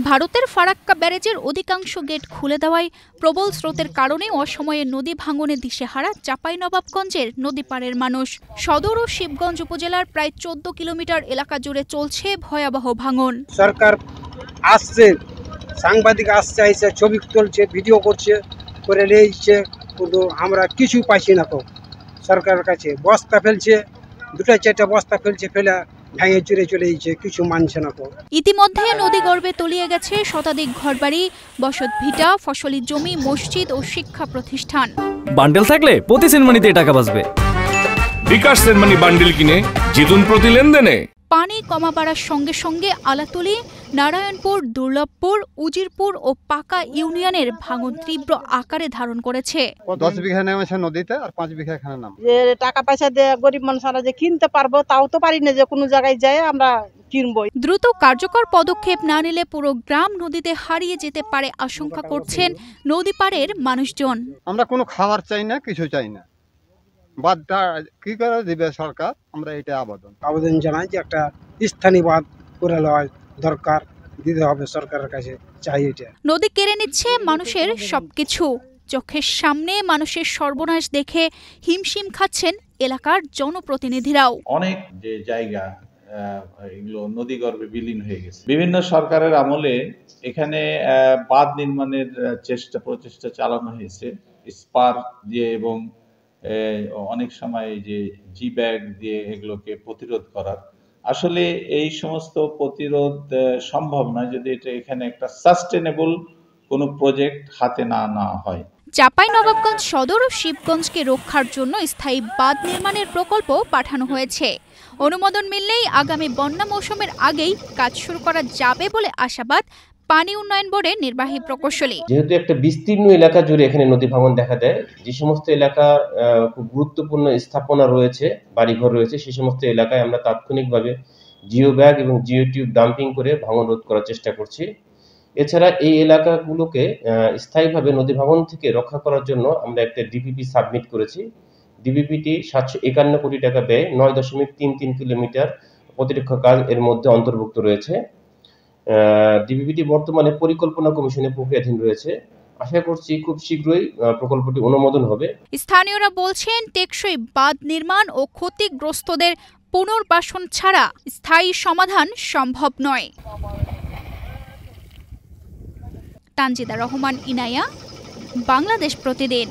ভারতের ফারাক্কা ব্যারেজের অধিকাংশ গেট খুলে দেওয়ায় প্রবল স্রোতের কারণে অসময়ে নদী ভাঙনে দিশেহারা চাঁপাইনবাবগঞ্জের নদী পাড়ের মানুষ। সদর ও শিবগঞ্জ উপজেলার প্রায় 14 কিলোমিটার এলাকা জুড়ে চলছে ভয়াবহ ভাঙন। সরকার আসছে, সাংবাদিক আসছে, আইসে ছবি তুলছে, ভিডিও করছে, করে নিয়েছে, কিন্তু আমরা কিছু পাইছি না। তো সরকারের কাছে বস্তা ফেলছে, 2-4টা বস্তা ফেলছে, ফেলে ভেঙে চুরে চলে যাচ্ছে, কিছু মানছে না। তো ইতিমধ্যে নদী গর্ভে তলিয়ে গেছে শতাধিক ঘরবাড়ি, বসত ভিটা, ফসলি জমি, মসজিদ ও শিক্ষা প্রতিষ্ঠান। বান্ডেল থাকলে প্রতি সেনমানিতে টাকা বাঁচবে। বিকাশ সেনমানি বান্ডেল কিনে জিতুন প্রতি লেনদেনে। পানি কমা বাড়ার সঙ্গে সঙ্গে আলাতুলি, নারায়ণপুর, দুর্লভপুর, উজিরপুর ও পাকা ইউনিয়নের ভাঙন তীব্র আকারে ধারণ করেছে। 10 বিঘা নেমেছে নদীতে আর 5 বিঘা এখানে নাম। যে টাকা পয়সা দিয়ে গরিব মানুষরা যে কিনতে পারবো তাও তো পারি না, যে কোনো জায়গায় যায় আমরা কিনবো। দ্রুত কার্যকর পদক্ষেপ না নিলে পুরো গ্রাম নদীতে হারিয়ে যেতে পারে আশঙ্কা করছেন নদী পাড়ের মানুষজন। আমরা কোনো খাবার চাই না, কিছু চাই না, বাঁধটা কি করে দিবে সরকার, আমরা এটা আবেদন জানাই যে একটা স্থানীয় বাঁধ করে লওয়া দরকার, দিতে হবে সরকারের কাছে, চাই এটা। নদী কেড়ে নিচ্ছে মানুষের সবকিছু। চোখের সামনে মানুষের সর্বনাশ দেখে হিমশিম খাচ্ছেন এলাকার জনপ্রতিনিধিরাও। অনেক যে জায়গা এগুলো নদী গর্ভে বিলীন হয়ে গেছে। বিভিন্ন সরকারের আমলে এখানে বাঁধ নির্মাণের প্রচেষ্টা চালানো হয়েছে, স্পার দিয়ে এবং অনেক সময় যে জি ব্যাগ দিয়ে এগুলোকে প্রতিরোধ করার। আসলে এই সমস্ত প্রতিরোধ সম্ভব নয় যদি এটা এখানে একটা সাস্টেনেবল কোনো প্রজেক্ট হাতে না নেওয়া হয়। চাঁপাইনবাবগঞ্জ সদর ও শিবগঞ্জকে রক্ষার জন্য স্থায়ী বাঁধ নির্মাণের প্রকল্প পাঠানো হয়েছে। অনুমোদন মিললেই আগামী বন্যা মৌসুমের আগেই কাজ শুরু করা যাবে বলে আশাবাদ পানি উন্নয়ন বোর্ডের নির্বাহী প্রকৌশলী। যেহেতু একটা বিস্তীর্ণ এলাকা জুড়ে এখানে নদী ভাঙন দেখা দেয়, যে সমস্ত এলাকা খুব গুরুত্বপূর্ণ স্থাপনা রয়েছে, বাড়িঘর রয়েছে, সেই সমস্ত এলাকায় আমরা তাৎক্ষণিকভাবে জিও ব্যাগ এবং জিও টিউব ডাম্পিং করে ভাঙন রোধ করার চেষ্টা করছি। এছাড়া এই এলাকাগুলোকে স্থায়ীভাবে নদী ভাঙন থেকে রক্ষা করার জন্য আমরা একটা ডিপিপি সাবমিট করেছি। ডিপিপিটি 751 কোটি টাকা ব্যয় 9.33 কিলোমিটার প্রতিরক্ষা কাজ এর মধ্যে অন্তর্ভুক্ত রয়েছে। ডিপিপিটি বর্তমানে পরিকল্পনা কমিশনের প্রক্রিয়াধীন রয়েছে। আশা করছি খুব শীঘ্রই প্রকল্পটি অনুমোদন হবে। স্থানীয়রা বলছেন টেকসই বাঁধ নির্মাণ ও ক্ষতিগ্রস্তদের পুনর্বাসন ছাড়া স্থায়ী সমাধান সম্ভব নয়। তানজিদা রহমান, ইনায়া, বাংলাদেশ প্রতিদিন।